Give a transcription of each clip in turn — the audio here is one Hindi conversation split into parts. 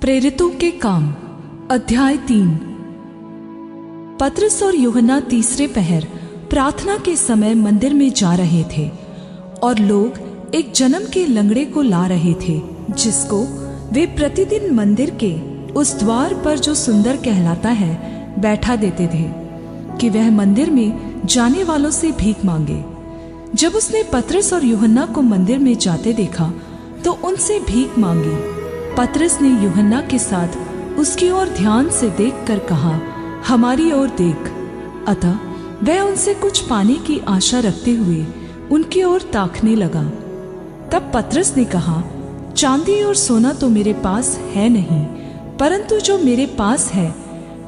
प्रेरितों के काम अध्याय 3। पतरस और यूहन्ना तीसरे पहर प्रार्थना के समय मंदिर में जा रहे थे और लोग एक जन्म के लंगड़े को ला रहे थे, जिसको वे प्रतिदिन मंदिर के उस द्वार पर जो सुंदर कहलाता है बैठा देते थे कि वह मंदिर में जाने वालों से भीख मांगे। जब उसने पतरस और यूहन्ना को मंदिर में जाते देखा तो उनसे भीख मांगी। पतरस ने यूहन्ना के साथ उसकी ओर ध्यान से देखकर कहा, हमारी ओर देख। अतः वह उनसे कुछ पाने की आशा रखते हुए उनकी ओर ताकने लगा। तब पतरस ने कहा, चांदी और सोना तो मेरे पास है नहीं, परंतु जो मेरे पास है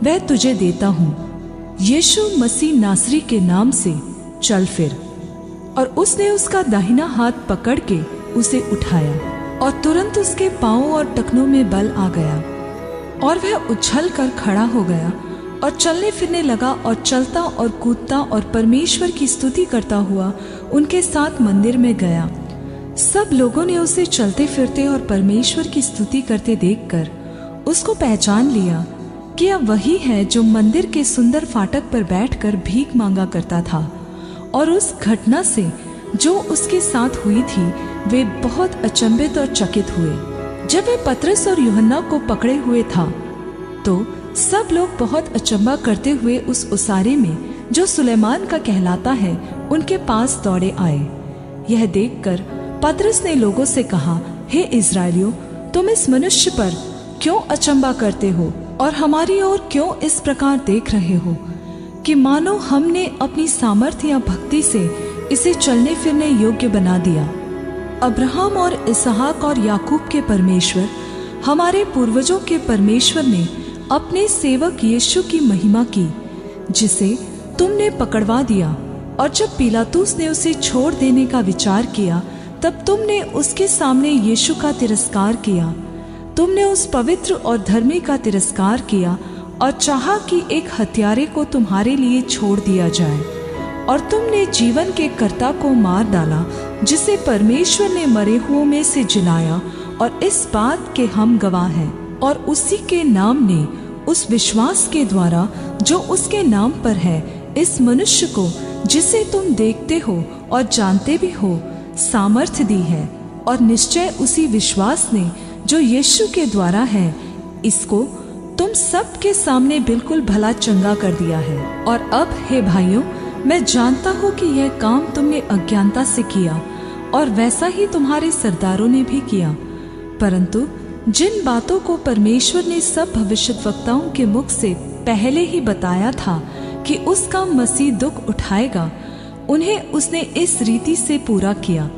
वह तुझे देता हूँ। यीशु मसीह नासरी के नाम से चल फिर। और उसने उसका दाहिना हाथ पकड़ के उसे उठाया और तुरंत उसके पांवों और टखनों में बल आ गया और वह उछल कर खड़ा हो गया और चलने फिरने लगा और चलता और कूदता और परमेश्वर की स्तुति करता हुआ उनके साथ मंदिर में गया। सब लोगों ने उसे चलते फिरते और परमेश्वर की स्तुति करते देखकर उसको पहचान लिया कि यह वही है जो मंदिर के सुंदर फाटक पर बैठकर भीख मांगा करता था। और उस घटना से जो उसके साथ हुई थी वे बहुत अचंभित और चकित हुए। जब वे पतरस और यूहन्ना को पकड़े हुए था तो सब लोग बहुत अचंभा करते हुए उस उसारे में जो सुलेमान का कहलाता है उनके पास दौड़े आए। यह देखकर पतरस ने लोगों से कहा, हे इस्राएलियों, तुम इस मनुष्य पर क्यों अचंभा करते हो और हमारी ओर क्यों इस प्रकार देख रहे हो कि मानो हमने अपनी सामर्थ्य या भक्ति से इसे चलने फिरने योग्य बना दिया। अब्राहम और इसहाक और याकूब के परमेश्वर, हमारे पूर्वजों के परमेश्वर ने अपने सेवक यीशु की महिमा की, जिसे तुमने पकड़वा दिया। और जब पिलातुस ने उसे छोड़ देने का विचार किया तब तुमने उसके सामने यीशु का तिरस्कार किया। तुमने उस पवित्र और धर्मी का तिरस्कार किया और चाहा कि एक हत्यारे को तुम्हारे लिए छोड़ दिया जाए। और तुमने जीवन के कर्ता को मार डाला, जिसे परमेश्वर ने मरे हुओं में से जिलाया, और इस बात के हम गवाह हैं। और उसी के नाम ने उस विश्वास के द्वारा जो उसके नाम पर है, इस मनुष्य को जिसे तुम देखते हो और जानते भी हो सामर्थ्य दी है। और निश्चय उसी विश्वास ने जो यीशु के द्वारा है, इसको तुम सब के सामने बिल्कुल भला चंगा कर दिया है। और अब हे भाइयों, मैं जानता हूँ कि यह काम तुमने अज्ञानता से किया और वैसा ही तुम्हारे सरदारों ने भी किया। परंतु जिन बातों को परमेश्वर ने सब भविष्यद्वक्ताओं के मुख से पहले ही बताया था कि उसका मसीह दुख उठाएगा, उन्हें उसने इस रीति से पूरा किया।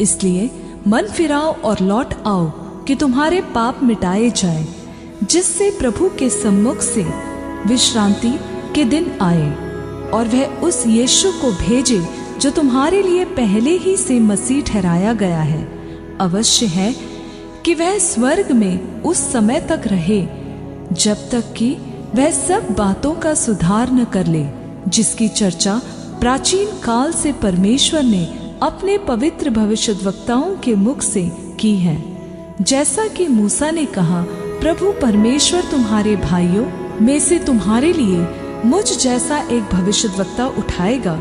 इसलिए मन फिराओ और लौट आओ कि तुम्हारे पाप मिटाए जाए, जिससे प्रभु के सम्मुख से विश्रांति के दिन आए। और वह उस यीशु को भेजे जो तुम्हारे लिए पहले ही से मसीह ठहराया गया है। अवश्य है कि वह स्वर्ग में उस समय तक रहे जब तक कि वह सब बातों का सुधार न कर ले, जिसकी चर्चा प्राचीन काल से परमेश्वर ने अपने पवित्र भविष्यद्वक्ताओं के मुख से की है। जैसा कि मूसा ने कहा, प्रभु परमेश्वर तुम्हारे भाइयों में से तुम्हारे लिए मुझ जैसा एक भविष्यद्वक्ता उठाएगा,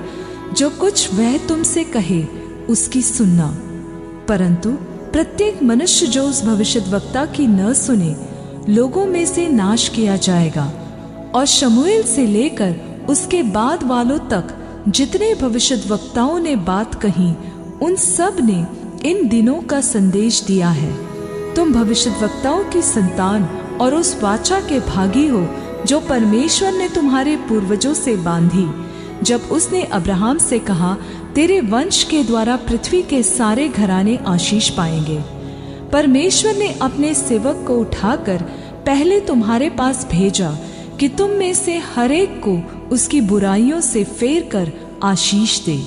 जो कुछ वह तुमसे कहे उसकी सुनना। परंतु प्रत्येक मनुष्य जो उस भविष्यद्वक्ता की न सुने, लोगों में से नाश किया जाएगा। और शमूएल से लेकर उसके बाद वालों तक जितने भविष्यद्वक्ताओं ने बात कही, उन सब ने इन दिनों का संदेश दिया है। तुम भविष्यद्वक्ताओं की संतान और उस वाचा के भागी हो जो परमेश्वर ने तुम्हारे पूर्वजों से बांधी, जब उसने अब्राहम से कहा, तेरे वंश के द्वारा पृथ्वी के सारे घराने आशीष पाएंगे। परमेश्वर ने अपने सेवक को उठाकर पहले तुम्हारे पास भेजा कि तुम में से हर एक को उसकी बुराइयों से फेर कर आशीष दे।